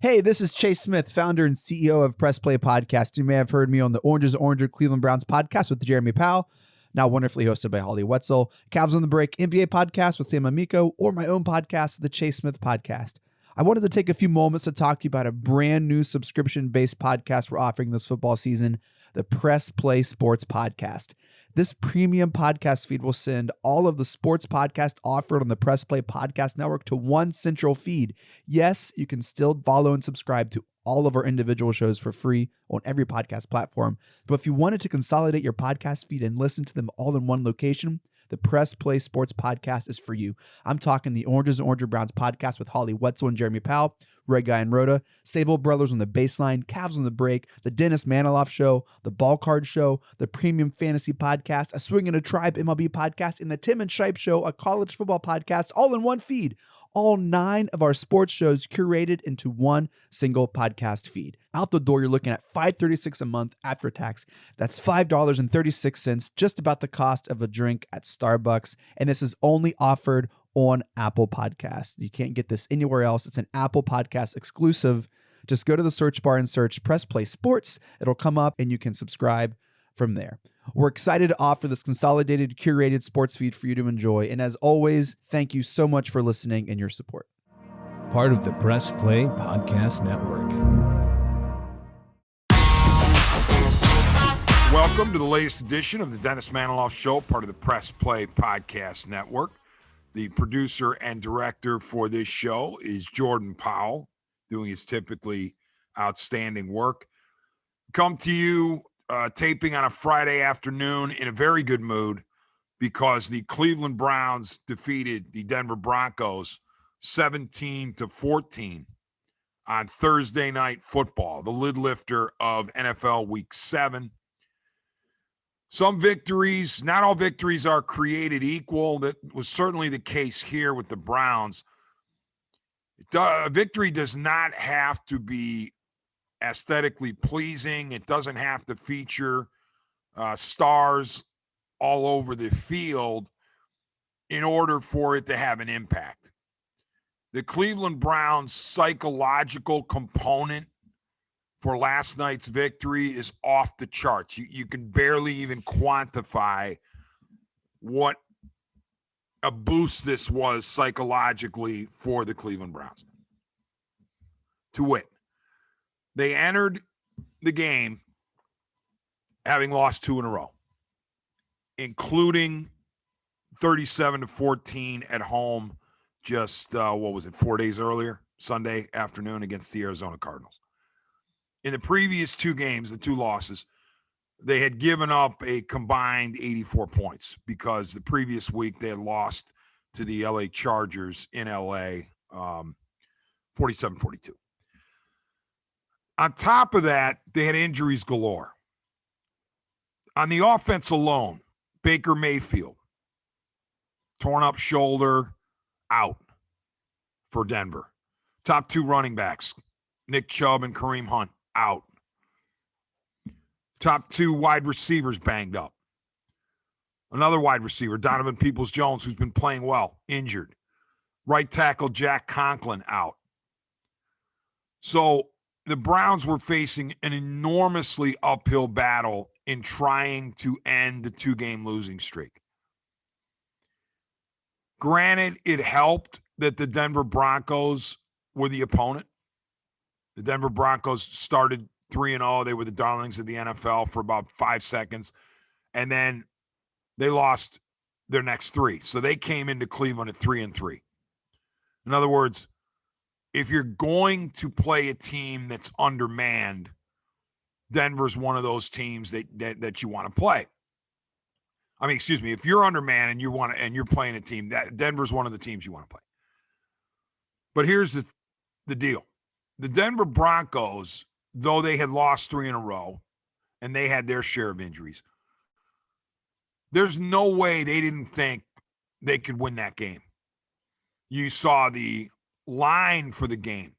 Hey, this is Chase Smith, founder and CEO of Press Play Podcast. You may have heard me on the Oranges Oranger Cleveland Browns podcast with Jeremy Powell, now wonderfully hosted by Holly Wetzel, Cavs on the Break NBA podcast with Sam Amico, or my own podcast, the Chase Smith Podcast. I wanted to take a few moments to talk to you about a brand new subscription-based podcast we're offering this football season, the Press Play Sports Podcast. This premium podcast feed will send all of the sports podcasts offered on the Press Play Podcast Network to one central feed. Yes, you can still follow and subscribe to all of our individual shows for free on every podcast platform. But if you wanted to consolidate your podcast feed and listen to them all in one location, the Press Play Sports Podcast is for you. I'm talking the Oranges and Oranger Browns podcast with Holly Wetzel and Jeremy Powell, Red Guy and Rhoda, Sable Brothers on the Baseline, Cavs on the Break, the Dennis Manoloff Show, the Ball Card Show, the Premium Fantasy Podcast, a Swing and a Tribe MLB podcast, and the Tim and Shipe Show, a college football podcast, all in one feed. All 9 of our sports shows curated into one single podcast feed. Out the door, you're looking at $5.36 a month after tax. That's $5.36, just about the cost of a drink at Starbucks. And this is only offered on Apple Podcasts. You can't get this anywhere else. It's an Apple Podcast exclusive. Just go to the search bar and search Press Play Sports. It'll come up and you can subscribe from there. We're excited to offer this consolidated, curated sports feed for you to enjoy. And as always, thank you so much for listening and your support. Part of the Press Play Podcast Network. Welcome to the latest edition of the Dennis Manoloff Show, part of the Press Play Podcast Network. The producer and director for this show is Jordan Powell, doing his typically outstanding work. Come to you taping on a Friday afternoon in a very good mood because the Cleveland Browns defeated the Denver Broncos 17-14 on Thursday Night Football, the lid lifter of NFL Week 7. Some victories, not all victories are created equal. That was certainly the case here with the Browns. A victory does not have to be aesthetically pleasing. It doesn't have to feature stars all over the field in order for it to have an impact. The Cleveland Browns' psychological component for last night's victory is off the charts. You can barely even quantify what a boost this was psychologically for the Cleveland Browns. To wit, they entered the game having lost 2 in a row, including 37-14 at home just, 4 days earlier, Sunday afternoon against the Arizona Cardinals. In the previous 2 games, the 2 losses, they had given up a combined 84 points because the previous week they had lost to the LA Chargers in LA 47-42. On top of that, they had injuries galore. On the offense alone, Baker Mayfield, torn up shoulder, out for Denver. Top 2 running backs, Nick Chubb and Kareem Hunt, out. Top 2 wide receivers banged up. Another wide receiver, Donovan Peoples-Jones, who's been playing well, injured. Right tackle Jack Conklin out. So the Browns were facing an enormously uphill battle in trying to end the 2-game losing streak. Granted, it helped that the Denver Broncos were the opponent. The Denver Broncos started 3-0. They were the darlings of the NFL for about 5 seconds. And then they lost their next 3. So they came into Cleveland at 3-3. In other words, if you're going to play a team that's undermanned, Denver's one of those teams that you want to play. I mean, excuse me, if you're undermanned and you're playing a team, that Denver's one of the teams you want to play. But here's the deal. The Denver Broncos, though they had lost 3 in a row and they had their share of injuries, there's no way they didn't think they could win that game. You saw the line for the game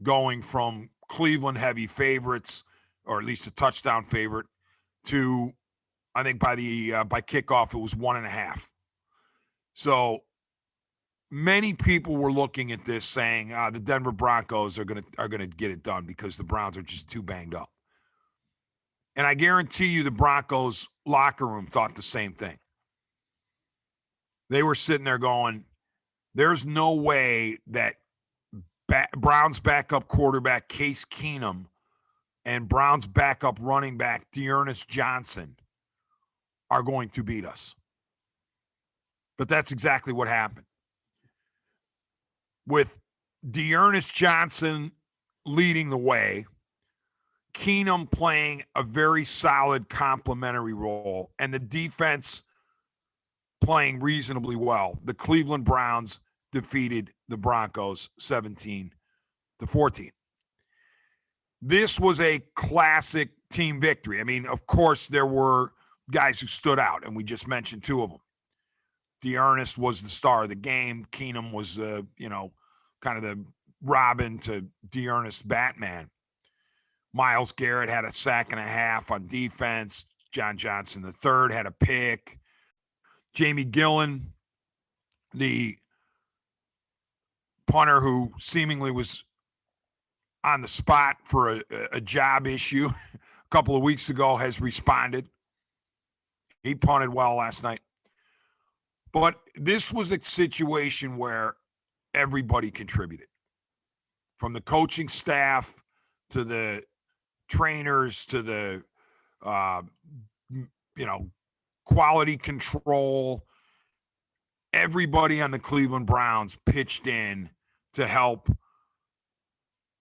going from Cleveland heavy favorites, or at least a touchdown favorite, to I think by kickoff it was 1.5. So many people were looking at this saying the Denver Broncos are gonna get it done because the Browns are just too banged up. And I guarantee you the Broncos locker room thought the same thing. They were sitting there going, there's no way that Browns backup quarterback Case Keenum and Browns backup running back Dearness Johnson are going to beat us. But that's exactly what happened. With Dearness Johnson leading the way, Keenum playing a very solid complementary role, and the defense playing reasonably well, the Cleveland Browns defeated the Broncos 17-14. This was a classic team victory. I mean, of course, there were guys who stood out, and we just mentioned two of them. Dearness was the star of the game. Keenum was, kind of the Robin to Dearness Batman. Myles Garrett had a sack and a half on defense. John Johnson III had a pick. Jamie Gillen, the punter who seemingly was on the spot for a job issue a couple of weeks ago, has responded. He punted well last night. But this was a situation where everybody contributed, from the coaching staff to the trainers to the, quality control. Everybody on the Cleveland Browns pitched in to help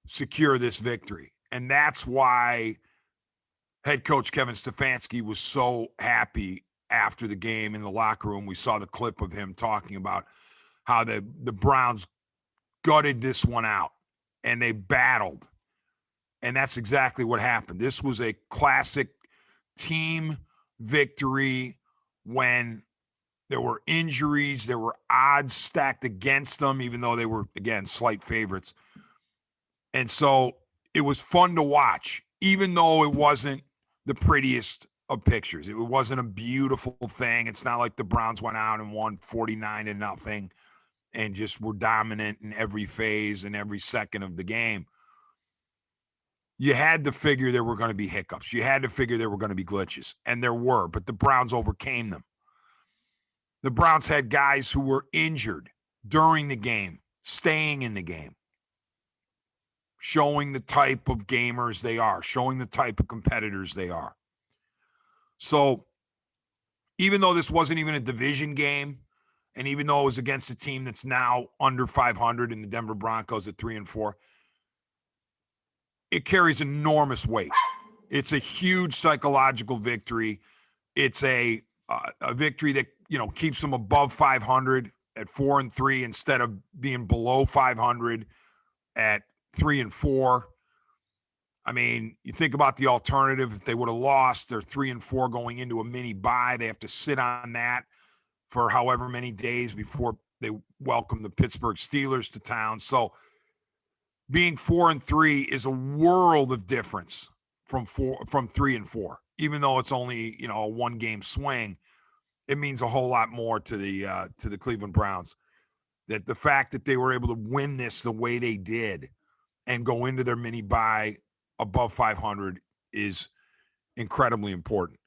secure this victory. And that's why head coach Kevin Stefanski was so happy after the game in the locker room. We saw the clip of him talking about how the Browns gutted this one out and they battled. And that's exactly what happened. This was a classic team victory when there were injuries, there were odds stacked against them, even though they were, again, slight favorites. And so it was fun to watch, even though it wasn't the prettiest of pictures. It wasn't a beautiful thing. It's not like the Browns went out and won 49-0 and just were dominant in every phase and every second of the game. You had to figure there were going to be hiccups. You had to figure there were going to be glitches, and there were, but the Browns overcame them. The Browns had guys who were injured during the game, staying in the game, showing the type of gamers they are, showing the type of competitors they are. So even though this wasn't even a division game, and even though it was against a team that's now under 500 in the Denver Broncos at 3-4, it carries enormous weight. It's a huge psychological victory. It's a victory that, keeps them above 500 at 4-3 instead of being below 500 at 3-4. I mean, you think about the alternative. If they would have lost, they're 3-4 going into a mini bye. They have to sit on that for however many days before they welcome the Pittsburgh Steelers to town. So being 4-3 is a world of difference from 3-4. Even though it's only, a one-game swing, it means a whole lot more to the Cleveland Browns. That the fact that they were able to win this the way they did and go into their mini bye above 500 is incredibly important.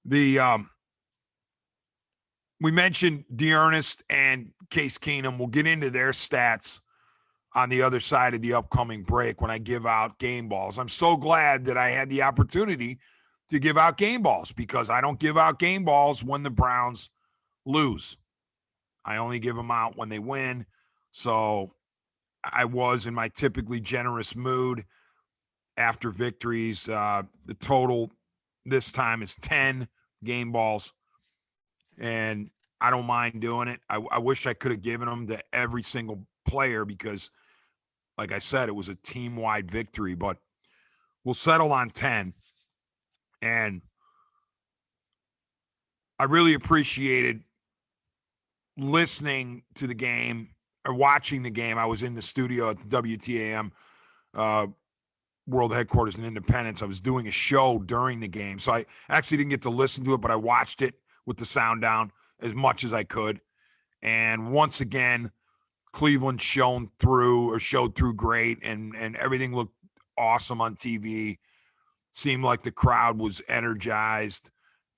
We mentioned Dearness and Case Keenum. We'll get into their stats on the other side of the upcoming break when I give out game balls. I'm so glad that I had the opportunity to give out game balls, because I don't give out game balls when the Browns lose. I only give them out when they win. So I was in my typically generous mood after victories. The total this time is 10 game balls, and I don't mind doing it. I wish I could have given them to every single player because, like I said, it was a team-wide victory, but we'll settle on 10. And I really appreciated listening to the game or watching the game. I was in the studio at the WTAM World Headquarters in Independence. I was doing a show during the game, so I actually didn't get to listen to it, but I watched it with the sound down as much as I could. And once again, Cleveland showed through great, and everything looked awesome on TV. Seemed like the crowd was energized,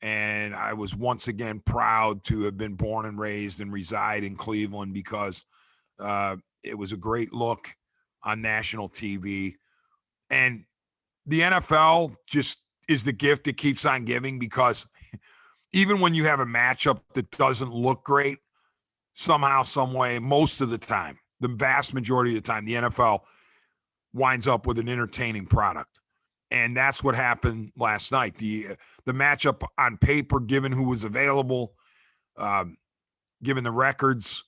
and I was once again proud to have been born and raised and reside in Cleveland, because it was a great look on national TV. And the NFL just is the gift that keeps on giving, because even when you have a matchup that doesn't look great, somehow, some way, most of the time, the vast majority of the time, the NFL winds up with an entertaining product. And that's what happened last night. The matchup on paper, given who was available, given the records,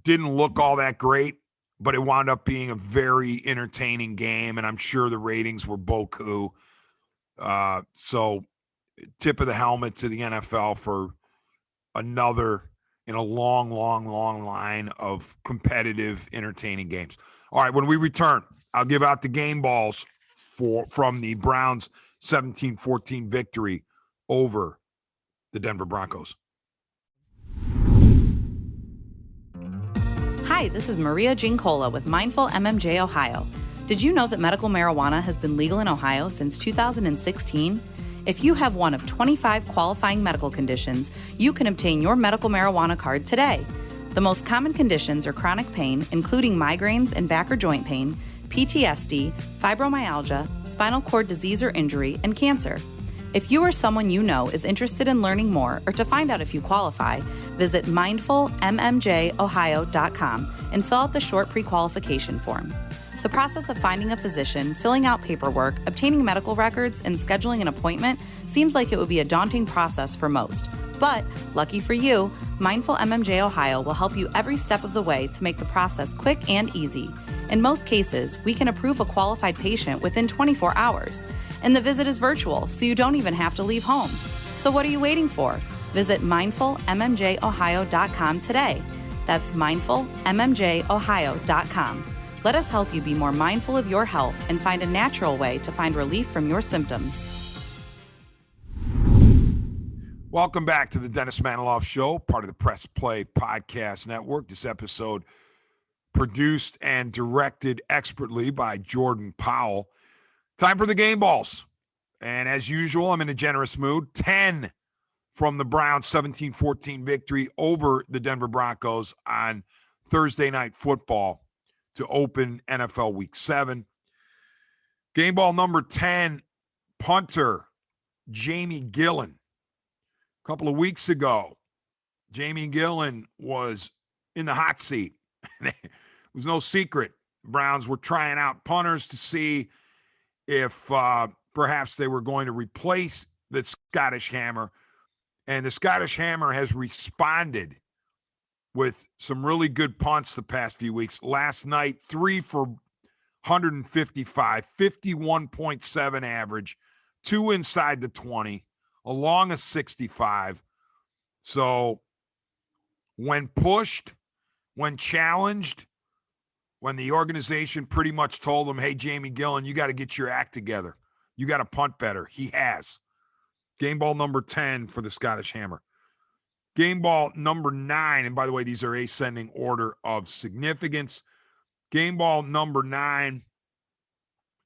didn't look all that great, but it wound up being a very entertaining game, and I'm sure the ratings were beaucoup. So tip of the helmet to the NFL for another in a long, long, long line of competitive, entertaining games. All right, when we return, I'll give out the game balls from the Browns' 17-14 victory over the Denver Broncos. Hi, this is Maria Gincola with Mindful MMJ Ohio. Did you know that medical marijuana has been legal in Ohio since 2016? If you have one of 25 qualifying medical conditions, you can obtain your medical marijuana card today. The most common conditions are chronic pain, including migraines and back or joint pain, PTSD, fibromyalgia, spinal cord disease or injury, and cancer. If you or someone you know is interested in learning more or to find out if you qualify, visit mindfulmmjohio.com and fill out the short pre-qualification form. The process of finding a physician, filling out paperwork, obtaining medical records, and scheduling an appointment seems like it would be a daunting process for most. But, lucky for you, Mindful MMJ Ohio will help you every step of the way to make the process quick and easy. In most cases, we can approve a qualified patient within 24 hours. And the visit is virtual, so you don't even have to leave home. So what are you waiting for? Visit mindfulmmjohio.com today. That's mindfulmmjohio.com. Let us help you be more mindful of your health and find a natural way to find relief from your symptoms. Welcome back to the Dennis Manoloff Show, part of the Press Play Podcast Network. This episode produced and directed expertly by Jordan Powell. Time for the game balls. And as usual, I'm in a generous mood. 10 from the Browns' 17-14 victory over the Denver Broncos on Thursday Night Football to open NFL Week 7. Game ball number 10, punter Jamie Gillen. A couple of weeks ago, Jamie Gillen was in the hot seat. It was no secret. Browns were trying out punters to see if perhaps they were going to replace the Scottish Hammer. And the Scottish Hammer has responded with some really good punts the past few weeks. Last night, 3 for 155, 51.7 average, 2 inside the 20, along a 65. So when pushed, when challenged, when the organization pretty much told him, hey, Jamie Gillen, you got to get your act together. You got to punt better. He has. Game ball number 10 for the Scottish Hammer. Game ball number 9, and by the way, these are ascending order of significance. Game ball number 9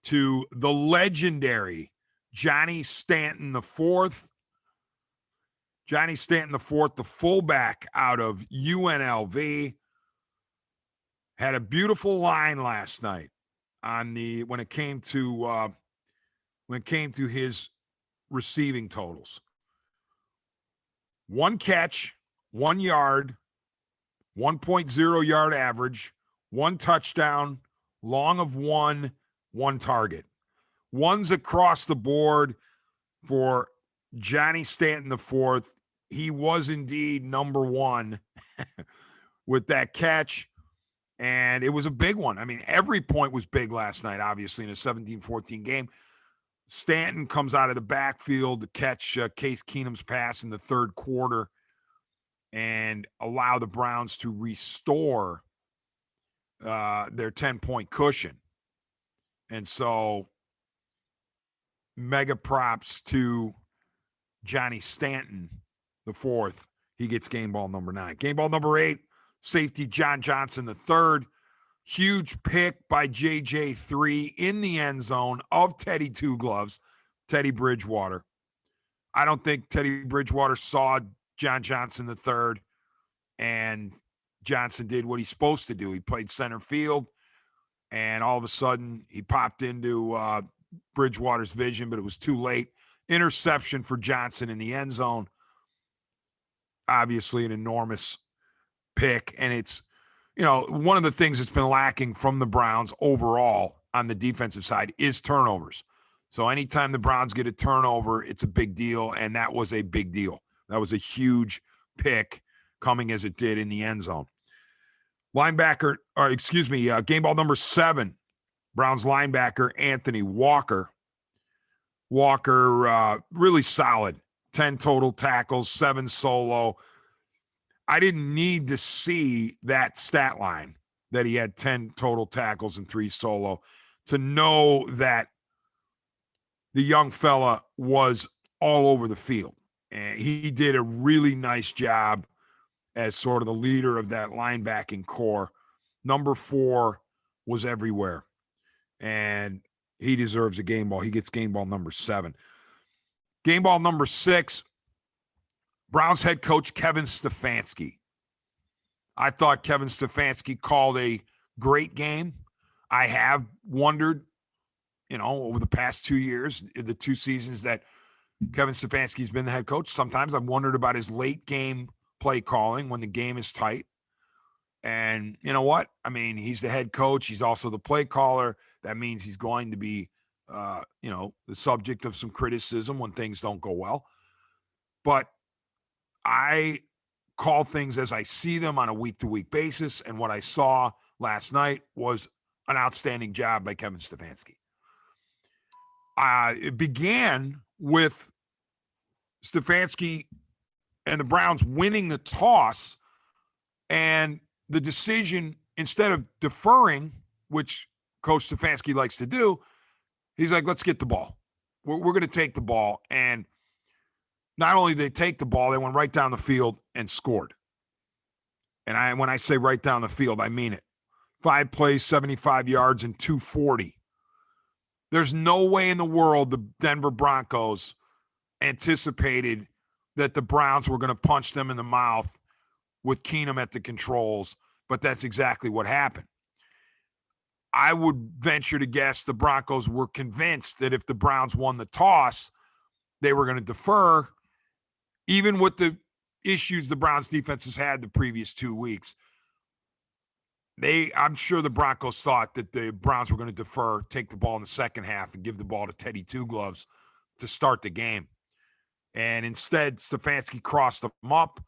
to the legendary Johnny Stanton IV. Johnny Stanton IV, the fullback out of UNLV, had a beautiful line last night on the when it came to his receiving totals. 1 catch, 1 yard, 1.0 yard average, 1 touchdown, long of 1, 1 target. One's across the board for Johnny Stanton IV. He was indeed number 1 with that catch, and it was a big one. I mean, every point was big last night, obviously, in a 17-14 game. Stanton comes out of the backfield to catch Case Keenum's pass in the third quarter and allow the Browns to restore their 10-point cushion. And so mega props to Johnny Stanton IV. He gets game ball number 9. Game ball number 8, Safety John Johnson III. Huge pick by JJ3 in the end zone of Teddy Two Gloves, Teddy Bridgewater. I don't think Teddy Bridgewater saw John Johnson III, and Johnson did what he's supposed to do. He played center field, and all of a sudden he popped into Bridgewater's vision, but it was too late. Interception for Johnson in the end zone. Obviously an enormous pick, and it's, one of the things that's been lacking from the Browns overall on the defensive side is turnovers. So anytime the Browns get a turnover, it's a big deal, and that was a big deal. That was a huge pick coming as it did in the end zone. Game ball number 7, Browns linebacker Anthony Walker. Walker, really solid. 10 total tackles, 7 solo. I didn't need to see that stat line that he had 10 total tackles and 3 solo to know that the young fella was all over the field. And he did a really nice job as sort of the leader of that linebacking core. Number 4 was everywhere. And he deserves a game ball. He gets game ball number 7. Game ball number 6, Browns head coach Kevin Stefanski. I thought Kevin Stefanski called a great game. I have wondered, over the past 2 years, the 2 seasons that Kevin Stefanski's been the head coach, sometimes I've wondered about his late game play calling when the game is tight. And you know what? I mean, he's the head coach. He's also the play caller. That means he's going to be, the subject of some criticism when things don't go well. But I call things as I see them on a week-to-week basis, and what I saw last night was an outstanding job by Kevin Stefanski. It began with Stefanski and the Browns winning the toss, and the decision, instead of deferring, which Coach Stefanski likes to do, he's like, let's get the ball. We're going to take the ball. And not only did they take the ball, they went right down the field and scored. And when I say right down the field, I mean it. 5 plays, 75 yards, and 240. There's no way in the world the Denver Broncos anticipated that the Browns were going to punch them in the mouth with Keenum at the controls, but that's exactly what happened. I would venture to guess the Broncos were convinced that if the Browns won the toss, they were going to defer, even with the issues the Browns defense has had the previous 2 weeks. I'm sure the Broncos thought that the Browns were going to defer, take the ball in the second half, and give the ball to Teddy Two Gloves to start the game. And instead, Stefanski crossed them up.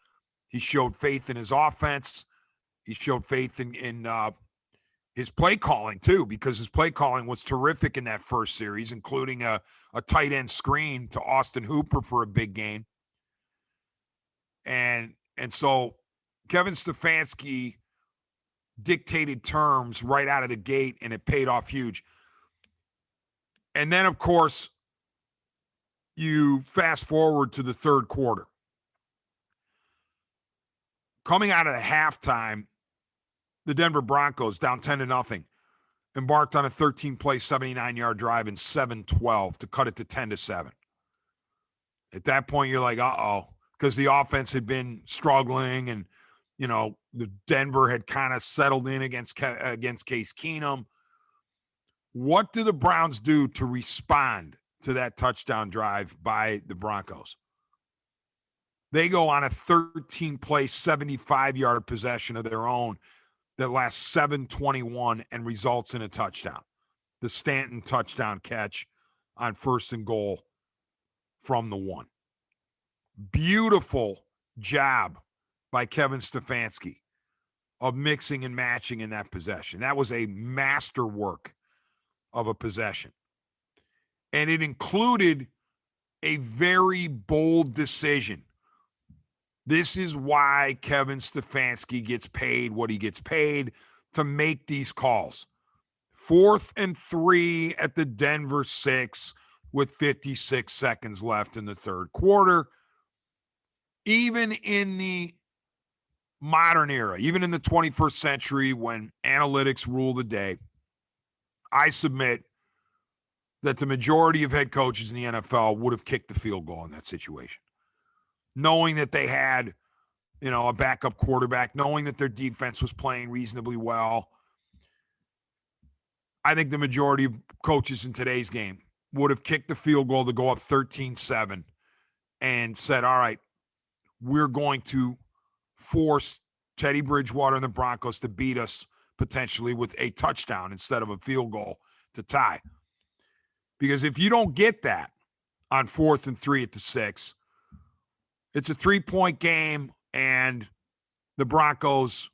He showed faith in his offense. He showed faith in his play calling, too, because his play calling was terrific in that first series, including a tight end screen to Austin Hooper for a big gain. And so Kevin Stefanski dictated terms right out of the gate, and it paid off huge. And then, of course, you fast forward to the third quarter. Coming out of the halftime, the Denver Broncos, down 10-0, embarked on a 13-play, 79-yard drive in 7-12 to cut it to 10-7. At that point, you're like, uh-oh, because the offense had been struggling, and the Denver had kind of settled in against Case Keenum. What do the Browns do to respond to that touchdown drive by the Broncos? They go on a 13-play, 75-yard possession of their own that lasts 7:21 and results in a touchdown. The Stanton touchdown catch on 1st and goal from the 1. Beautiful job by Kevin Stefanski of mixing and matching in that possession. That was a masterwork of a possession. And it included a very bold decision. This is why Kevin Stefanski gets paid what he gets paid, to make these calls. 4th and 3 at the Denver 6 with 56 seconds left in the third quarter. Even in the modern era, even in the 21st century when analytics rule the day, I submit that the majority of head coaches in the NFL would have kicked the field goal in that situation, knowing that they had, a backup quarterback, knowing that their defense was playing reasonably well. I think the majority of coaches in today's game would have kicked the field goal to go up 13-7 and said, all right, we're going to force Teddy Bridgewater and the Broncos to beat us potentially with a touchdown instead of a field goal to tie. Because if you don't get that on 4th and 3 at the 6, it's a 3-point game and the Broncos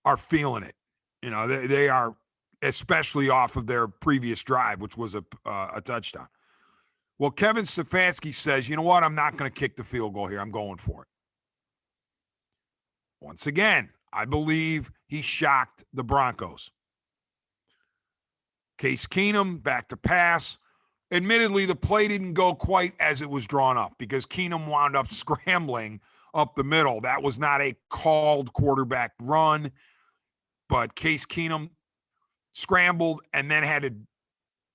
are feeling it. They are, especially off of their previous drive, which was a touchdown. Well, Kevin Stefanski says, you know what? I'm not going to kick the field goal here. I'm going for it. Once again, I believe he shocked the Broncos. Case Keenum back to pass. Admittedly, the play didn't go quite as it was drawn up because Keenum wound up scrambling up the middle. That was not a called quarterback run, but Case Keenum scrambled and then had to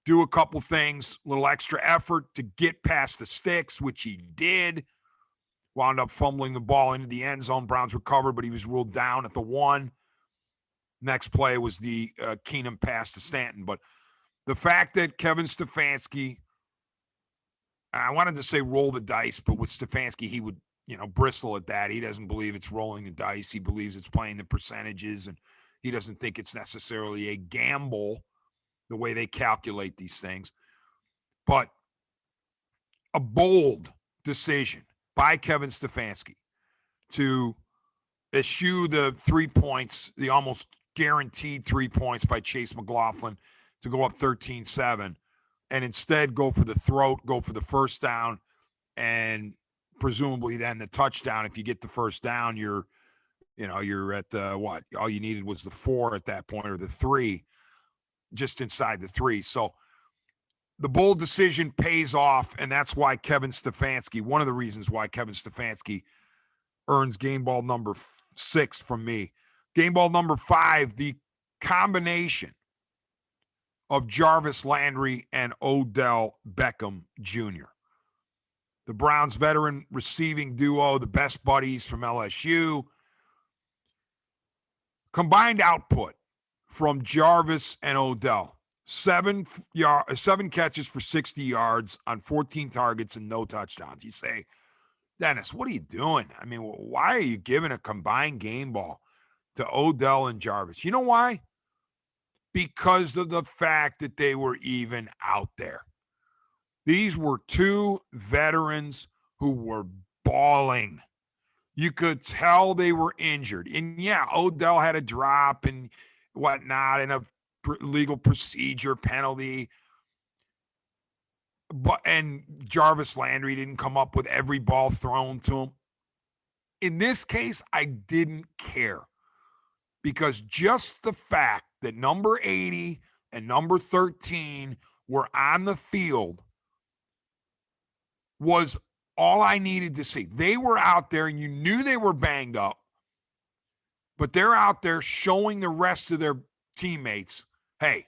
do a couple things, a little extra effort to get past the sticks, which he did. Wound up fumbling the ball into the end zone. Browns recovered, but he was ruled down at the 1. Next play was the Keenum pass to Stanton. But the fact that Kevin Stefanski, I wanted to say roll the dice, but with Stefanski, he would, bristle at that. He doesn't believe it's rolling the dice. He believes it's playing the percentages, and he doesn't think it's necessarily a gamble the way they calculate these things. But a bold decision by Kevin Stefanski to eschew the 3 points, the almost guaranteed 3 points by Chase McLaughlin to go up 13-7, and instead go for the throat, go for the first down, and presumably then the touchdown. If you get the first down, you're at what? All you needed was the 4 at that point, or the 3, just inside the 3. So the bold decision pays off, and that's why Kevin Stefanski, one of the reasons why Kevin Stefanski earns game ball number 6 from me. Game ball number 5, the combination of Jarvis Landry and Odell Beckham Jr. The Browns veteran receiving duo, the best buddies from LSU. Combined output from Jarvis and Odell: 7 catches for 60 yards on 14 targets and no touchdowns. You say, Dennis, what are you doing? I mean, why are you giving a combined game ball to Odell and Jarvis? You know why? Because of the fact that they were even out there. These were 2 veterans who were balling. You could tell they were injured. And yeah, Odell had a drop and whatnot and a legal procedure penalty. And Jarvis Landry didn't come up with every ball thrown to him. In this case, I didn't care, because just the fact that number 80 and number 13 were on the field was all I needed to see. They were out there, and you knew they were banged up, but they're out there showing the rest of their teammates, hey,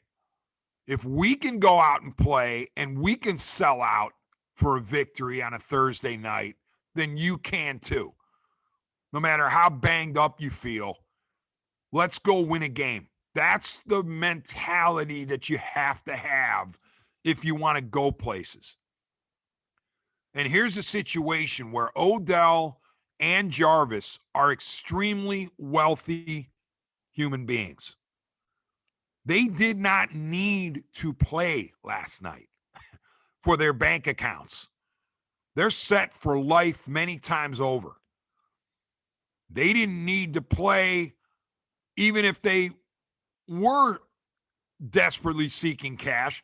if we can go out and play and we can sell out for a victory on a Thursday night, then you can too. No matter how banged up you feel, let's go win a game. That's the mentality that you have to have if you want to go places. And here's a situation where Odell and Jarvis are extremely wealthy human beings. They did not need to play last night for their bank accounts. They're set for life many times over. They didn't need to play even if they were desperately seeking cash.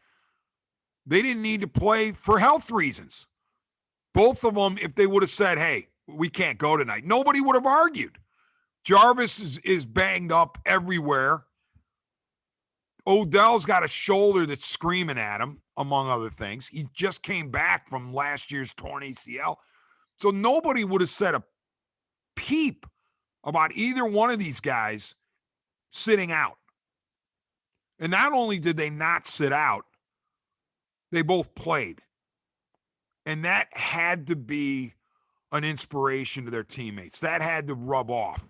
They didn't need to play for health reasons. Both of them, if they would have said, hey, we can't go tonight, nobody would have argued. Jarvis is banged up everywhere. Odell's got a shoulder that's screaming at him, among other things. He just came back from last year's torn ACL. So nobody would have said a peep about either one of these guys sitting out. And not only did they not sit out, they both played. And that had to be an inspiration to their teammates. That had to rub off.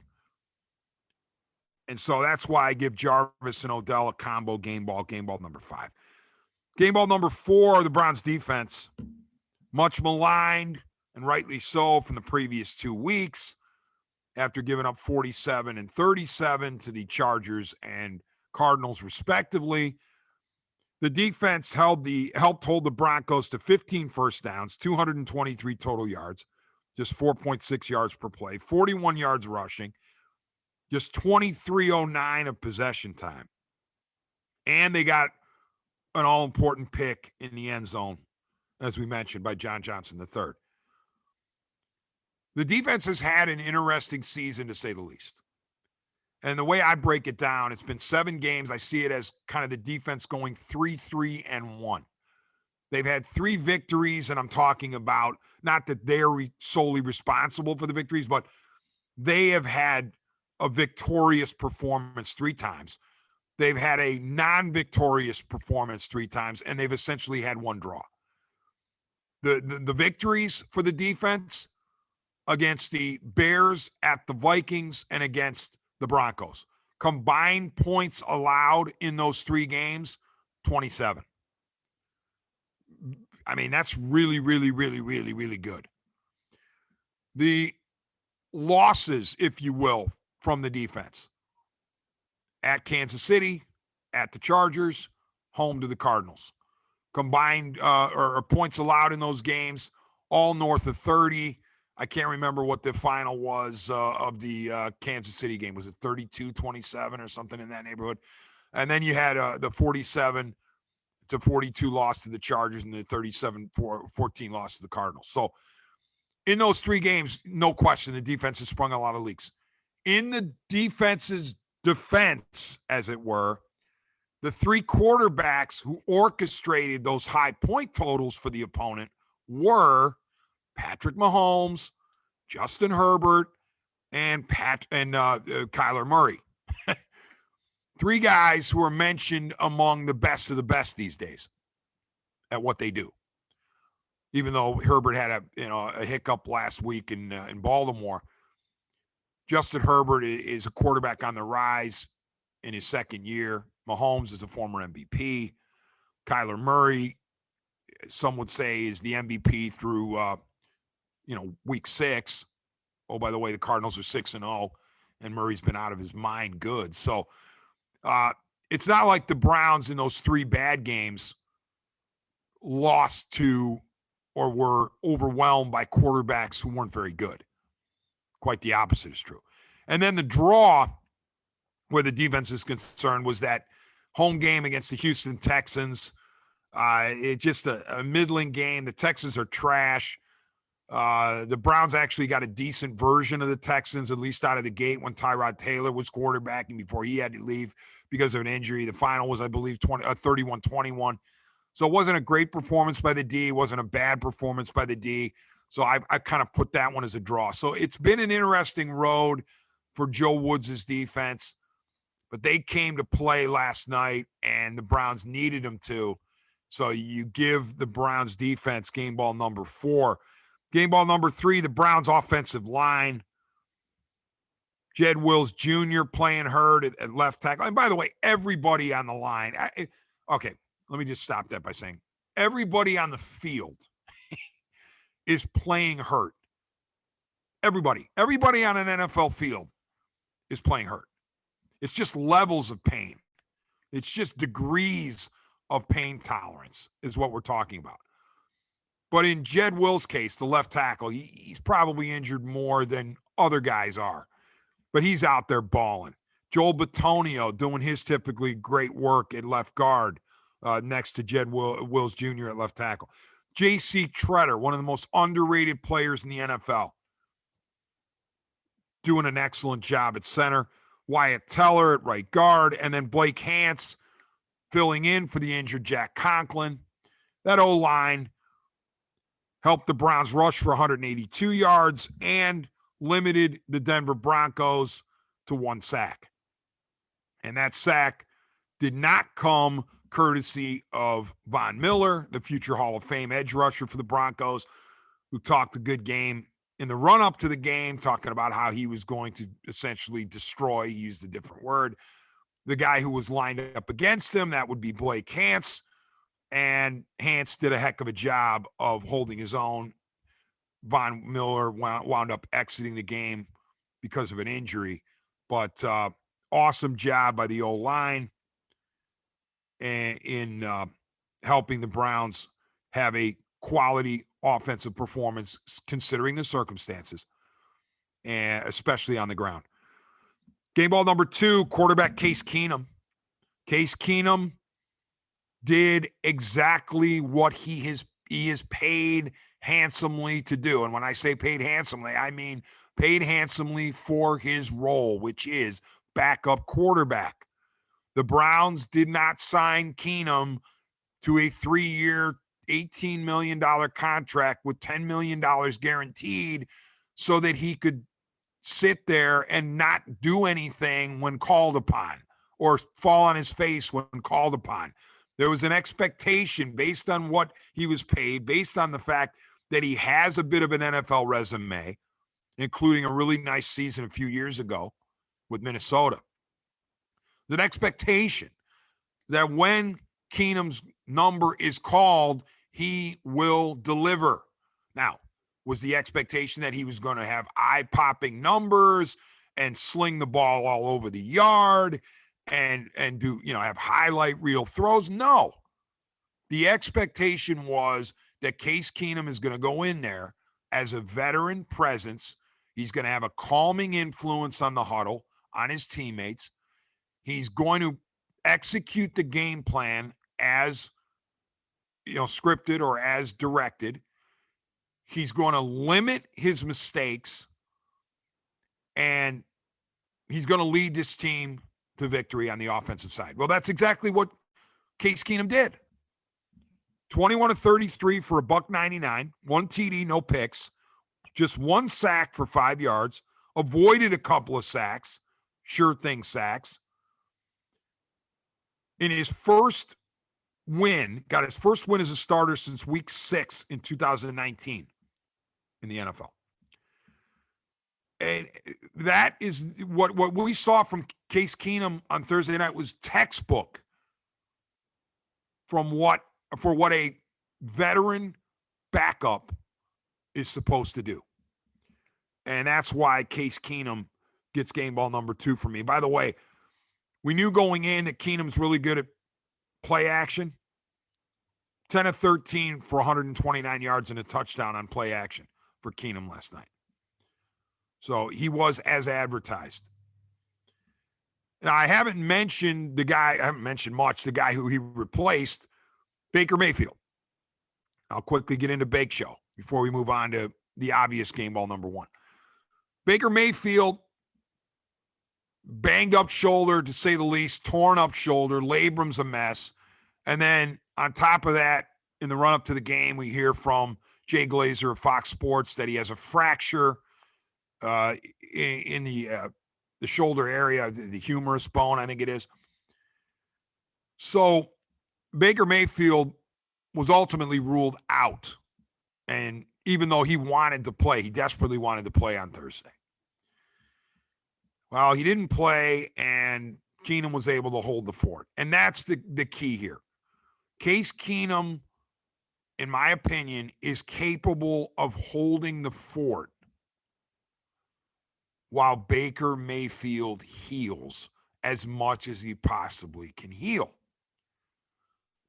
And so that's why I give Jarvis and Odell a combo game ball number 5. Game ball number 4, the Browns defense. Much maligned, and rightly so, from the previous 2 weeks after giving up 47 and 37 to the Chargers and Cardinals, respectively. The defense helped hold the Broncos to 15 first downs, 223 total yards, just 4.6 yards per play, 41 yards rushing, just 23:09 of possession time. And they got an all-important pick in the end zone, as we mentioned, by John Johnson III. The defense has had an interesting season, to say the least. And the way I break it down, it's been 7 games. I see it as kind of the defense going 3-3-1. They've had 3 victories, and I'm talking about not that they're solely responsible for the victories, but they have had a victorious performance 3 times. They've had a non-victorious performance 3 times, and they've essentially had 1 draw. The victories for the defense against the Bears, at the Vikings, and against the Broncos. Combined points allowed in those 3 games, 27. I mean, that's really, really, really, really, really good. The losses, if you will, from the defense: at Kansas City, at the Chargers, home to the Cardinals. Combined or points allowed in those games, all north of 30. I can't remember what the final was of the Kansas City game. Was it 32-27 or something in that neighborhood? And then you had the 47-42 loss to the Chargers and the 37-14 loss to the Cardinals. So in those 3 games, no question, the defense has sprung a lot of leaks. In the defense's defense, as it were, the 3 quarterbacks who orchestrated those high point totals for the opponent were Patrick Mahomes, Justin Herbert, and Kyler Murray. 3 guys who are mentioned among the best of the best these days at what they do. Even though Herbert had a hiccup last week in Baltimore, Justin Herbert is a quarterback on the rise in his 2nd year. Mahomes is a former MVP. Kyler Murray, some would say, is the MVP through week 6. Oh, by the way, the Cardinals are 6-0, and Murray's been out of his mind good. So it's not like the Browns in those 3 bad games lost to or were overwhelmed by quarterbacks who weren't very good. Quite the opposite is true. And then the draw, where the defense is concerned, was that home game against the Houston Texans. It's just a middling game. The Texans are trash. The Browns actually got a decent version of the Texans, at least out of the gate, when Tyrod Taylor was quarterbacking before he had to leave because of an injury. The final was, I believe, 31-21. So it wasn't a great performance by the D. It wasn't a bad performance by the D. So I kind of put that one as a draw. So it's been an interesting road for Joe Woods' defense, but they came to play last night, and the Browns needed them to. So you give the Browns defense game ball number 4. Game ball number 3, the Browns offensive line. Jed Wills Jr. playing hurt at left tackle. And by the way, everybody on the line. Okay, let me just stop that by saying everybody on the field is playing hurt. Everybody on an NFL field is playing hurt. It's just levels of pain. It's just degrees of pain tolerance is what we're talking about. But in Jed Wills' case, the left tackle, he's probably injured more than other guys are. But he's out there balling. Joel Bitonio doing his typically great work at left guard next to Jed Wills Jr. at left tackle. J.C. Tretter, one of the most underrated players in the NFL, doing an excellent job at center. Wyatt Teller at right guard. And then Blake Hance filling in for the injured Jack Conklin. That O-line helped the Browns rush for 182 yards and limited the Denver Broncos to 1 sack. And that sack did not come courtesy of Von Miller, the future Hall of Fame edge rusher for the Broncos, who talked a good game in the run-up to the game, talking about how he was going to essentially destroy, he used a different word, the guy who was lined up against him. That would be Blake Hance. And Hance did a heck of a job of holding his own. Von Miller wound up exiting the game because of an injury. But awesome job by the O-line in helping the Browns have a quality offensive performance considering the circumstances, and especially on the ground. Game ball number 2, quarterback Case Keenum. Case Keenum did exactly what he is paid handsomely to do. And when I say paid handsomely, I mean paid handsomely for his role, which is backup quarterback. The Browns did not sign Keenum to a 3-year, $18 million contract with $10 million guaranteed so that he could sit there and not do anything when called upon or fall on his face when called upon. There was an expectation based on what he was paid, based on the fact that he has a bit of an NFL resume, including a really nice season a few years ago with Minnesota. There's an expectation that when Keenum's number is called, he will deliver. Now, was the expectation that he was going to have eye-popping numbers and sling the ball all over the yard and do, have highlight reel throws? No. The expectation was that Case Keenum is going to go in there as a veteran presence. He's going to have a calming influence on the huddle, on his teammates. He's going to execute the game plan as scripted or as directed. He's going to limit his mistakes, and he's going to lead this team to victory on the offensive side. Well, that's exactly what Case Keenum did. 21 of 33 for $199, 1 TD, no picks, just 1 sack for 5 yards, avoided a couple of sacks, sure thing sacks. In his first win, got his first win as a starter since week 6 in 2019 in the NFL. And that is what we saw from Case Keenum on Thursday night was textbook for what a veteran backup is supposed to do. And that's why Case Keenum gets game ball number 2 for me. By the way, we knew going in that Keenum's really good at play action. 10 of 13 for 129 yards and a touchdown on play action for Keenum last night. So he was as advertised. Now, I haven't mentioned much the guy who he replaced, Baker Mayfield. I'll quickly get into Bake Show before we move on to the obvious game ball number 1. Baker Mayfield, banged up shoulder, to say the least, torn up shoulder, labram's a mess. And then on top of that, in the run-up to the game, we hear from Jay Glazer of Fox Sports that he has a fracture in the shoulder area, the humerus bone, I think it is. So Baker Mayfield was ultimately ruled out. And even though he wanted to play, he desperately wanted to play on Thursday. Well, he didn't play, and Keenum was able to hold the fort. And that's the key here. Case Keenum, in my opinion, is capable of holding the fort while Baker Mayfield heals as much as he possibly can heal.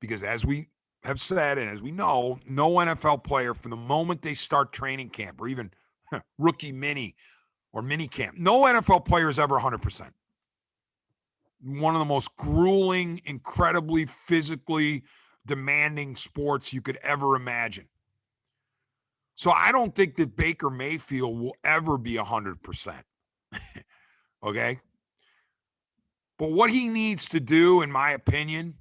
Because as we have said, and as we know, no NFL player from the moment they start training camp or even rookie mini or mini camp, no NFL player is ever 100%. One of the most grueling, incredibly physically demanding sports you could ever imagine. So I don't think that Baker Mayfield will ever be 100%. Okay? But what he needs to do, in my opinion,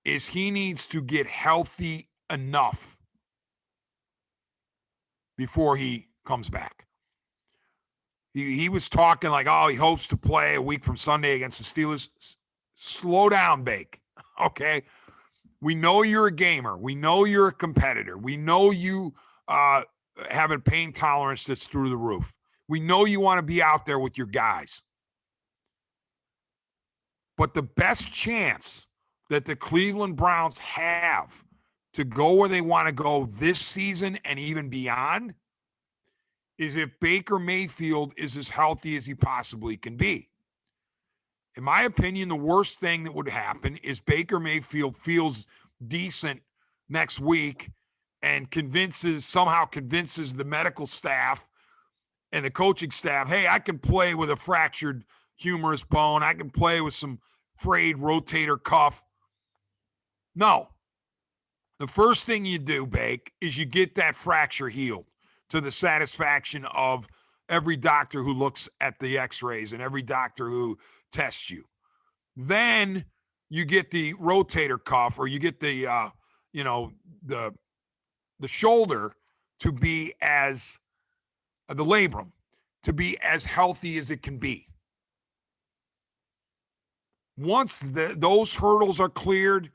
is he needs to get healthy enough before he comes back. He was talking like, oh, he hopes to play a week from Sunday against the Steelers. Slow down, Bake. Okay. We know you're a gamer. We know you're a competitor. We know you have a pain tolerance that's through the roof. We know you want to be out there with your guys. But the best chance that the Cleveland Browns have to go where they want to go this season and even beyond is if Baker Mayfield is as healthy as he possibly can be. In my opinion, the worst thing that would happen is Baker Mayfield feels decent next week and somehow convinces the medical staff and the coaching staff, hey, I can play with a fractured humerus bone. I can play with some frayed rotator cuff. No. The first thing you do, Bake, is you get that fracture healed to the satisfaction of every doctor who looks at the x-rays and every doctor who tests you. Then you get the rotator cuff, or you get the shoulder to be as the labrum to be as healthy as it can be. Once those hurdles are cleared,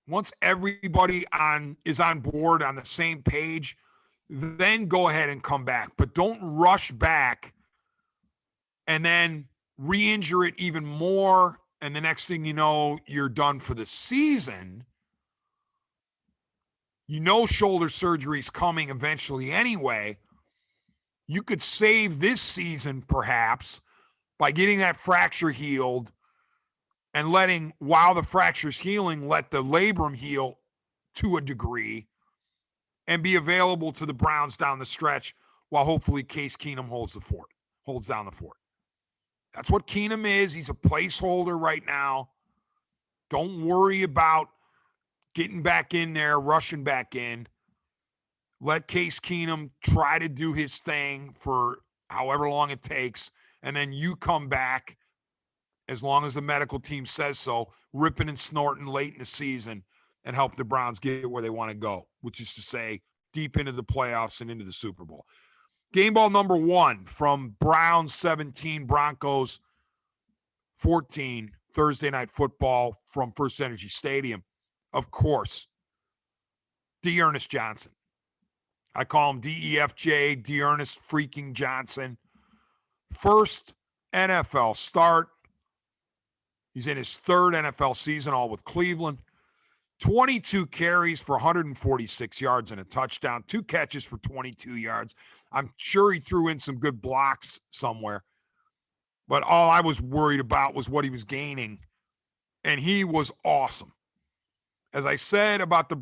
once everybody is on board on the same page, then go ahead and come back. But don't rush back and then re-injure it even more. And the next thing you know, you're done for the season. You know shoulder surgery is coming eventually anyway. You could save this season perhaps by getting that fracture healed and while the fracture's healing, let the labrum heal to a degree and be available to the Browns down the stretch while hopefully Case Keenum holds down the fort. That's what Keenum is. He's a placeholder right now. Don't worry about getting back in there, rushing back in. Let Case Keenum try to do his thing for however long it takes, and then you come back as long as the medical team says so, ripping and snorting late in the season and help the Browns get where they want to go, which is to say deep into the playoffs and into the Super Bowl. Game ball number 1 from Browns 17, Broncos 14, Thursday Night Football from First Energy Stadium. Of course, D'Ernest Johnson. I call him DEFJ, D'Ernest freaking Johnson. First NFL start. He's in his third NFL season, all with Cleveland. 22 carries for 146 yards and a touchdown. 2 catches for 22 yards. I'm sure he threw in some good blocks somewhere. But all I was worried about was what he was gaining. And he was awesome. As I said about the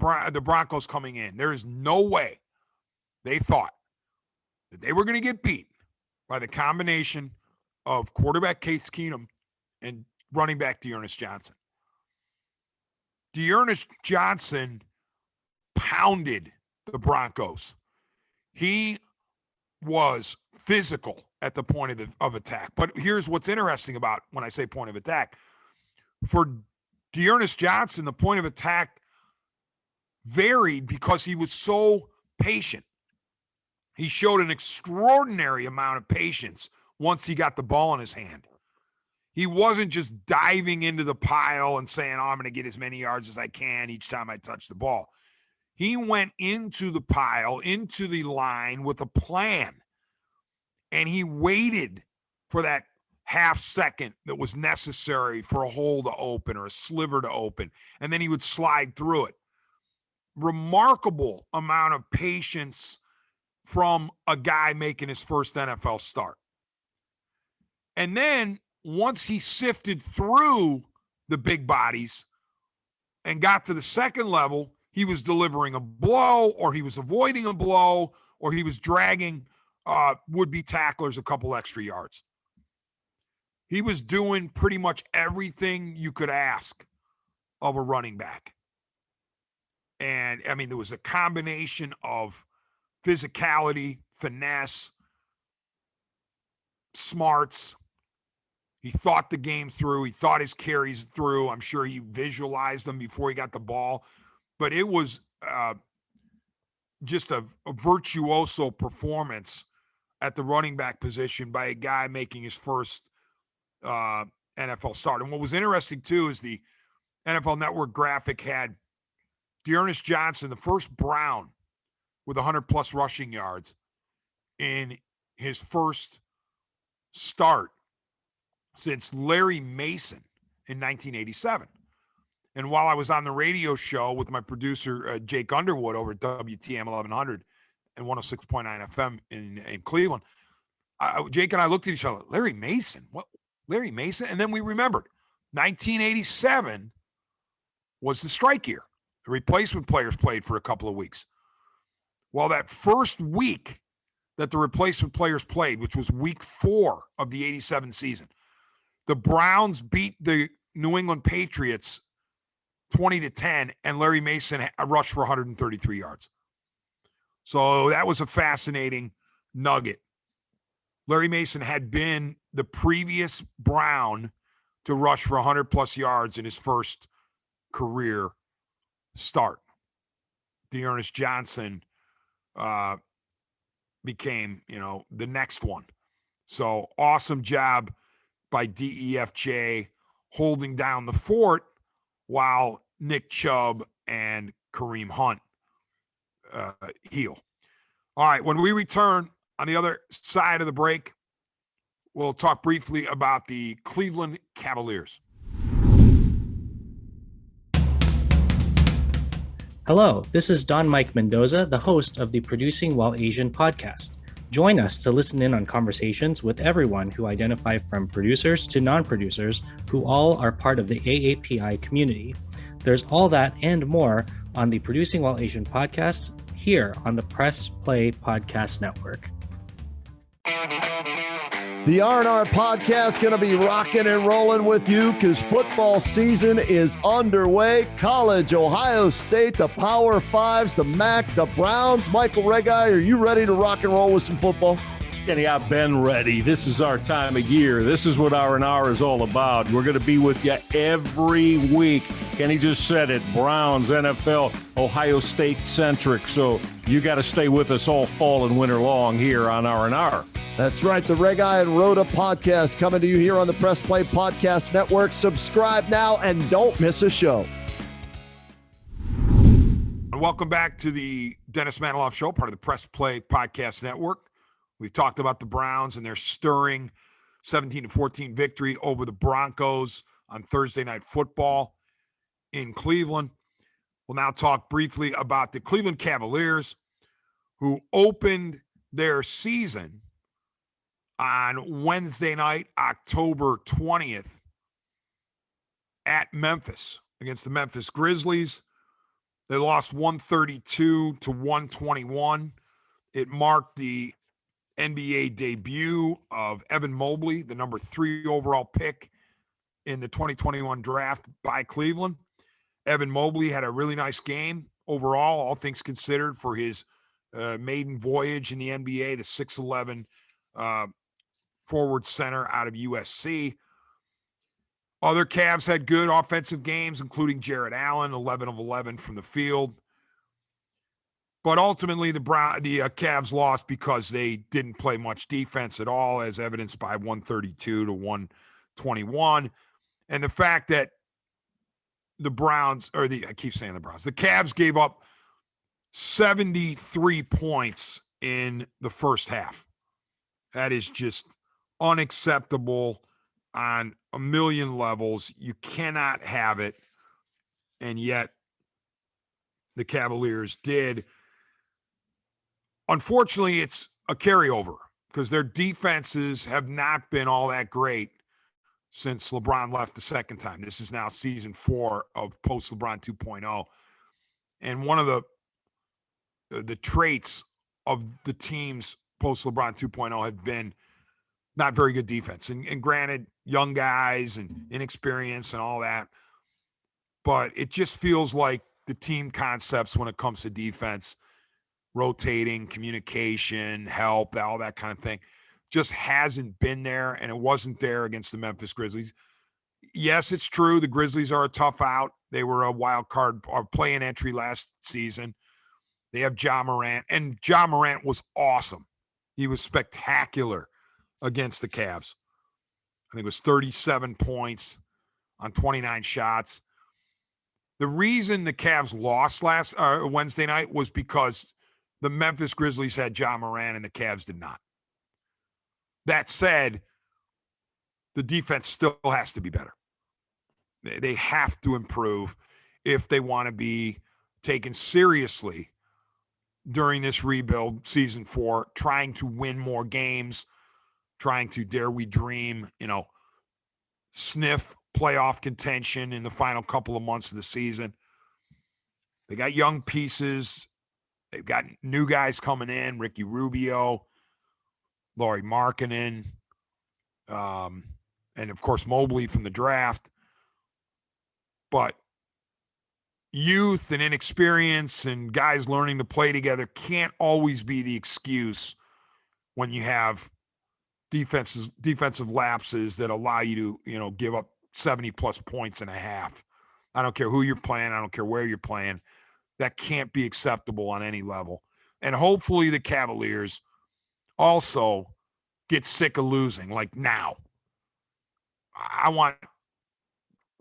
Broncos coming in, there is no way they thought that they were going to get beat by the combination of quarterback Case Keenum and running back D'Ernest Johnson. D'Ernest Johnson pounded the Broncos. He was physical at the point of attack. But here's what's interesting about when I say point of attack. For D'Ernest Johnson, the point of attack varied because he was so patient. He showed an extraordinary amount of patience once he got the ball in his hand. He wasn't just diving into the pile and saying, oh, I'm going to get as many yards as I can each time I touch the ball. He went into the pile, into the line with a plan, and he waited for that half second that was necessary for a hole to open or a sliver to open, and then he would slide through it. Remarkable amount of patience from a guy making his first NFL start. And then once he sifted through the big bodies and got to the second level, he was delivering a blow, or he was avoiding a blow, or he was dragging would-be tacklers a couple extra yards. He was doing pretty much everything you could ask of a running back. And, I mean, there was a combination of physicality, finesse, smarts. He thought the game through. He thought his carries through. I'm sure he visualized them before he got the ball. But it was just a virtuoso performance at the running back position by a guy making his first NFL start. And what was interesting, too, is the NFL Network graphic had Dearness Johnson, the first Brown with 100-plus rushing yards in his first start since Larry Mason in 1987. And while I was on the radio show with my producer, Jake Underwood, over at WTM 1100 and 106.9 FM in Cleveland, Jake and I looked at each other. Larry Mason? What? Larry Mason? And then we remembered 1987 was the strike year. The replacement players played for a couple of weeks. Well, that first week that the replacement players played, which was week 4 of the 87 season, the Browns beat the New England Patriots 20-10, and Larry Mason rushed for 133 yards. So that was a fascinating nugget. Larry Mason had been the previous Brown to rush for 100-plus yards in his first career start. Dearness Johnson became, the next one. So awesome job by DEFJ holding down the fort while Nick Chubb and Kareem Hunt heal. All right, when we return on the other side of the break, we'll talk briefly about the Cleveland Cavaliers. Hello, this is Don Mike Mendoza, the host of the Producing While Asian podcast. Join us to listen in on conversations with everyone who identify from producers to non-producers who all are part of the AAPI community. There's all that and more on the Producing While Asian podcast here on the Press Play Podcast Network. The R&R podcast going to be rocking and rolling with you because football season is underway. College, Ohio State, the Power Fives, the MAC, the Browns. Michael Regai, are you ready to rock and roll with some football? Kenny, I've been ready. This is our time of year. This is what R&R is all about. We're going to be with you every week. Kenny just said it, Browns, NFL, Ohio State centric. So you got to stay with us all fall and winter long here on R&R. That's right. The Regai and Rhoda podcast coming to you here on the Press Play Podcast Network. Subscribe now and don't miss a show. And welcome back to the Dennis Manoloff Show, part of the Press Play Podcast Network. We've talked about the Browns and their stirring 17-14 victory over the Broncos on Thursday Night Football in Cleveland. We'll now talk briefly about the Cleveland Cavaliers, who opened their season on Wednesday night, October 20th, at Memphis against the Memphis Grizzlies. They lost 132-121. It marked the NBA debut of Evan Mobley, the number 3 overall pick in the 2021 draft by Cleveland. Evan Mobley had a really nice game overall, all things considered, for his maiden voyage in the NBA, the 6'11" forward center out of USC. Other Cavs had good offensive games, including Jared Allen, 11 of 11 from the field. But ultimately, the Cavs lost because they didn't play much defense at all, as evidenced by 132-121. And the fact that the Cavs gave up 73 points in the first half. That is just unacceptable on a million levels. You cannot have it. And yet the Cavaliers did. Unfortunately, it's a carryover because their defenses have not been all that great since LeBron left the second time. This is now season 4 of post-LeBron 2.0. And one of the traits of the teams post-LeBron 2.0 have been not very good defense. And granted, young guys and inexperience and all that. But it just feels like the team concepts when it comes to defense, rotating, communication, help, all that kind of thing, just hasn't been there, and it wasn't there against the Memphis Grizzlies. Yes, it's true. The Grizzlies are a tough out. They were a wild card or play-in entry last season. They have Ja Morant, and Ja Morant was awesome. He was spectacular against the Cavs. I think it was 37 points on 29 shots. The reason the Cavs lost last Wednesday night was because the Memphis Grizzlies had Ja Morant and the Cavs did not. That said, the defense still has to be better. They have to improve if they want to be taken seriously during this rebuild season 4, trying to win more games, trying to, dare we dream, sniff playoff contention in the final couple of months of the season. They got young pieces. They've got new guys coming in, Ricky Rubio, Lauri Markkanen, and of course Mobley from the draft. But youth and inexperience and guys learning to play together can't always be the excuse when you have defensive lapses that allow you to, give up 70-plus points in a half. I don't care who you're playing. I don't care where you're playing. That can't be acceptable on any level. And hopefully the Cavaliers also get sick of losing, like now. I want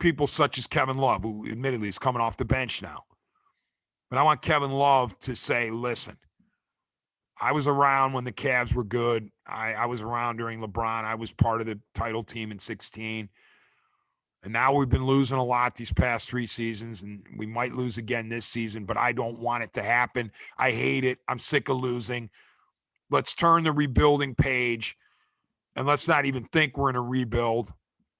people such as Kevin Love, who admittedly is coming off the bench now. But I want Kevin Love to say, listen, I was around when the Cavs were good. I was around during LeBron. I was part of the title team in 16. And now we've been losing a lot these past 3 seasons, and we might lose again this season, but I don't want it to happen. I hate it. I'm sick of losing. Let's turn the rebuilding page, and let's not even think we're in a rebuild,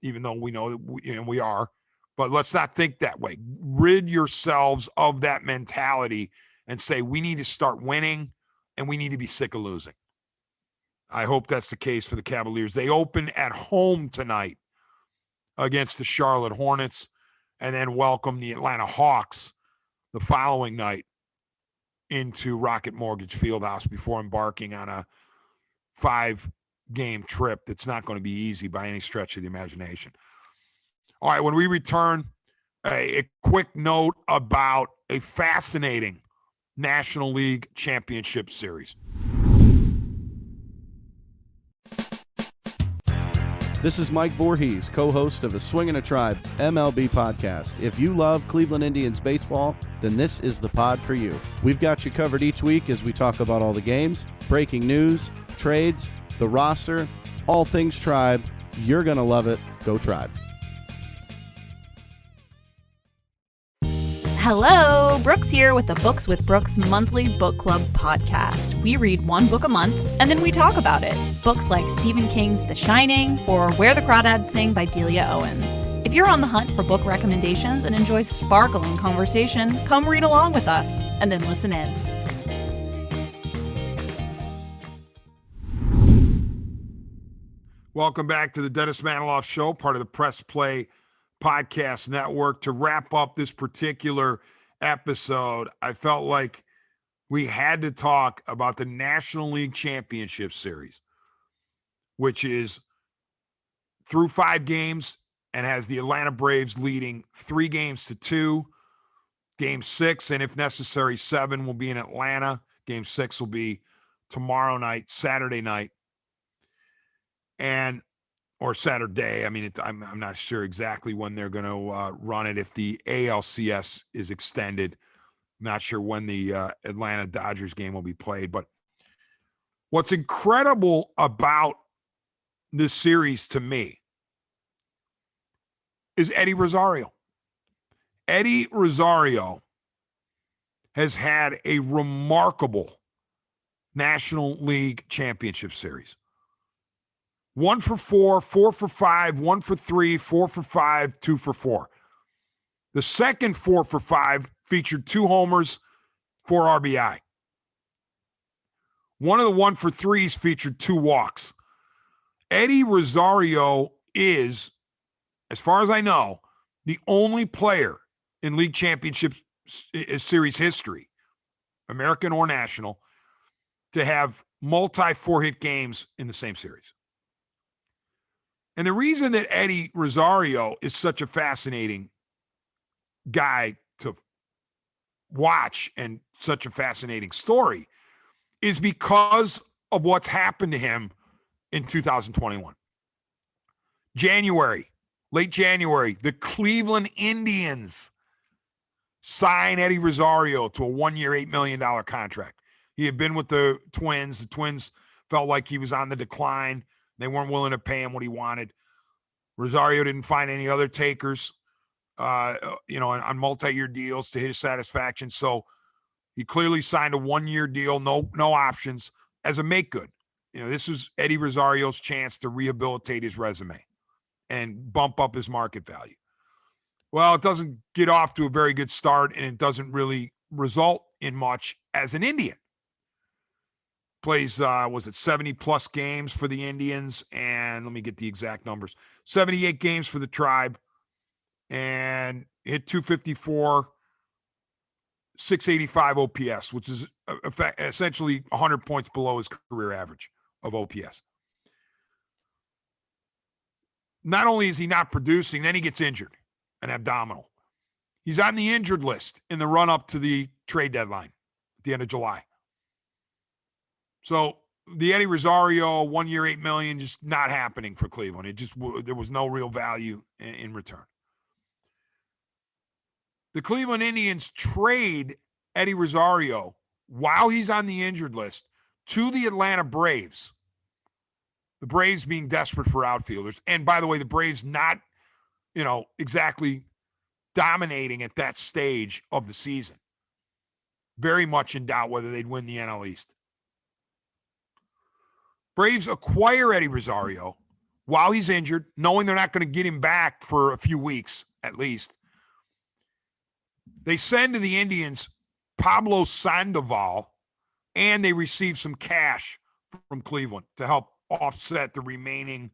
even though we know that we are. But let's not think that way. Rid yourselves of that mentality and say we need to start winning, and we need to be sick of losing. I hope that's the case for the Cavaliers. They open at home tonight against the Charlotte Hornets, and then welcome the Atlanta Hawks the following night into Rocket Mortgage Fieldhouse before embarking on a 5-game trip that's not going to be easy by any stretch of the imagination. All right, when we return, a quick note about a fascinating National League Championship Series. This is Mike Voorhees, co-host of the Swingin' a Tribe MLB podcast. If you love Cleveland Indians baseball, then this is the pod for you. We've got you covered each week as we talk about all the games, breaking news, trades, the roster, all things Tribe. You're going to love it. Go Tribe. Hello, Brooks here with the Books with Brooks monthly book club podcast. We read one book a month and then we talk about it. Books like Stephen King's The Shining or Where the Crawdads Sing by Delia Owens. If you're on the hunt for book recommendations and enjoy sparkling conversation, come read along with us and then listen in. Welcome back to the Dennis Manoloff Show, part of the Press Play Podcast Network. To wrap up this particular episode, I felt like we had to talk about the National League Championship Series, which is through 5 games and has the Atlanta Braves leading 3-2. Game 6, and if necessary, 7 will be in Atlanta. Game 6 will be tomorrow night, Saturday night, or Saturday. I mean, I'm not sure exactly when they're going to run it. If the ALCS is extended, I'm not sure when the Atlanta Dodgers game will be played. But what's incredible about this series to me is Eddie Rosario. Eddie Rosario has had a remarkable National League Championship Series. 1 for 4, 4 for 5, 1 for 3, 4 for 5, 2 for 4. The second 4 for 5 featured 2 homers, 4 RBI. One of the 1 for 3s featured 2 walks. Eddie Rosario is, as far as I know, the only player in League Championship Series history, American or national, to have multi-4-hit games in the same series. And the reason that Eddie Rosario is such a fascinating guy to watch and such a fascinating story is because of what's happened to him in 2021. Late January, the Cleveland Indians sign Eddie Rosario to a 1-year, $8 million contract. He had been with the Twins. The Twins felt like he was on the decline. They weren't willing to pay him what he wanted. Rosario didn't find any other takers, on multi-year deals to his satisfaction. So he clearly signed a 1-year deal, no options, as a make good. This was Eddie Rosario's chance to rehabilitate his resume and bump up his market value. Well, it doesn't get off to a very good start, and it doesn't really result in much as an Indian. Plays, 70-plus games for the Indians, and let me get the exact numbers. 78 games for the Tribe, and hit 254, 685 OPS, which is essentially 100 points below his career average of OPS. Not only is he not producing, then he gets injured, an abdominal. He's on the injured list in the run-up to the trade deadline at the end of July. So the Eddie Rosario 1-year, $8 million, just not happening for Cleveland. There was no real value in return. The Cleveland Indians trade Eddie Rosario while he's on the injured list to the Atlanta Braves. The Braves being desperate for outfielders. And by the way, the Braves not, exactly dominating at that stage of the season. Very much in doubt whether they'd win the NL East. Braves acquire Eddie Rosario while he's injured, knowing they're not going to get him back for a few weeks at least. They send to the Indians Pablo Sandoval, and they receive some cash from Cleveland to help offset the remaining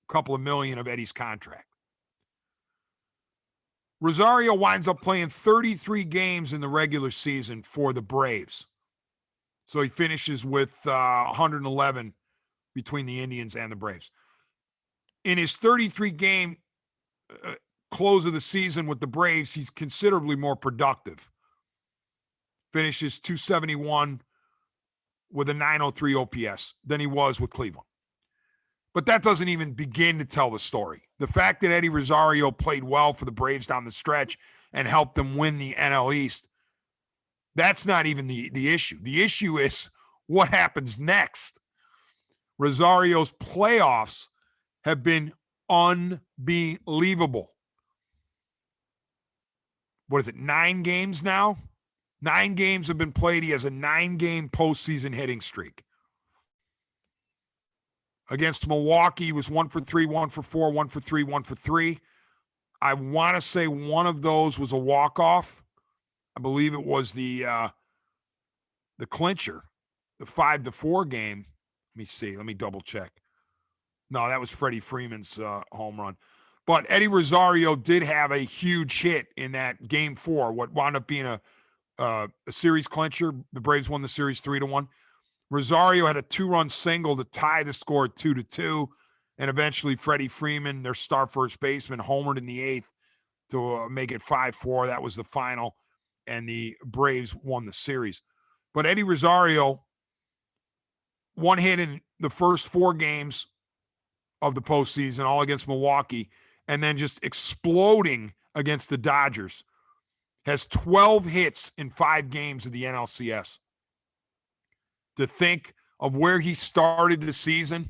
couple of million of Eddie's contract. Rosario winds up playing 33 games in the regular season for the Braves. So he finishes with 111 between the Indians and the Braves. In his 33-game close of the season with the Braves, he's considerably more productive. Finishes 271 with a 903 OPS than he was with Cleveland. But that doesn't even begin to tell the story. The fact that Eddie Rosario played well for the Braves down the stretch and helped them win the NL East, that's not even the issue. The issue is what happens next. Rosario's playoffs have been unbelievable. What is it, 9 games now? 9 games have been played. He has a 9-game postseason hitting streak. Against Milwaukee, he was 1 for 3, 1 for 4, 1 for 3, 1 for 3. I want to say one of those was a walk-off. I believe it was the clincher, the 5-4 game. Let me see. Let me double check. No, that was Freddie Freeman's home run. But Eddie Rosario did have a huge hit in that game 4, what wound up being a series clincher. The Braves won the series 3-1. Rosario had a 2-run single to tie the score 2-2. And eventually Freddie Freeman, their star first baseman, homered in the 8th to make it 5-4. That was the final. And the Braves won the series. But Eddie Rosario, 1 hit in the first 4 games of the postseason, all against Milwaukee, and then just exploding against the Dodgers. Has 12 hits in 5 games of the NLCS. To think of where he started the season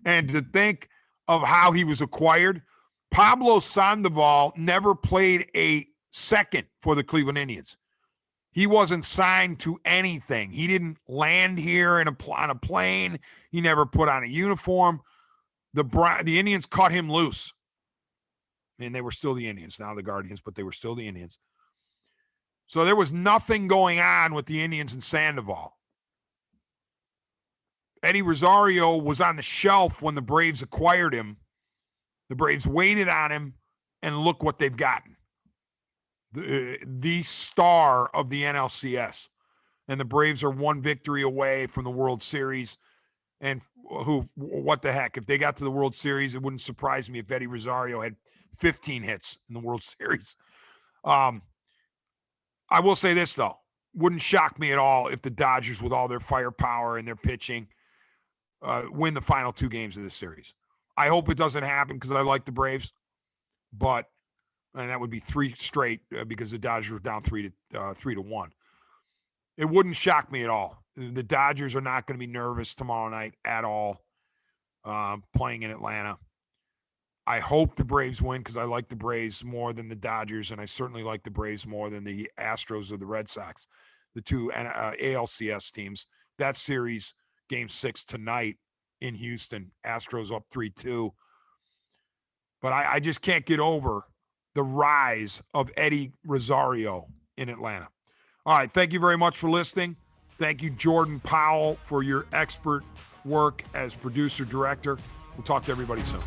and to think of how he was acquired, Pablo Sandoval never played a second for the Cleveland Indians. He wasn't signed to anything. He didn't land here on a plane. He never put on a uniform. The Indians cut him loose. And they were still the Indians, now the Guardians, but they were still the Indians. So there was nothing going on with the Indians and Sandoval. Eddie Rosario was on the shelf when the Braves acquired him. The Braves waited on him, and look what they've gotten. The star of the NLCS. And the Braves are 1 victory away from the World Series. And what the heck? If they got to the World Series, it wouldn't surprise me if Eddie Rosario had 15 hits in the World Series. I will say this, though. wouldn't shock me at all if the Dodgers, with all their firepower and their pitching, win the final 2 games of this series. I hope it doesn't happen because I like the Braves, and that would be 3 straight because the Dodgers were down 3-1. It wouldn't shock me at all. The Dodgers are not going to be nervous tomorrow night at all, playing in Atlanta. I hope the Braves win because I like the Braves more than the Dodgers, and I certainly like the Braves more than the Astros or the Red Sox, the 2 ALCS teams. That series, Game 6 tonight in Houston, Astros up 3-2. But I just can't get over the rise of Eddie Rosario in Atlanta. All right, thank you very much for listening. Thank you, Jordan Powell, for your expert work as producer-director. We'll talk to everybody soon.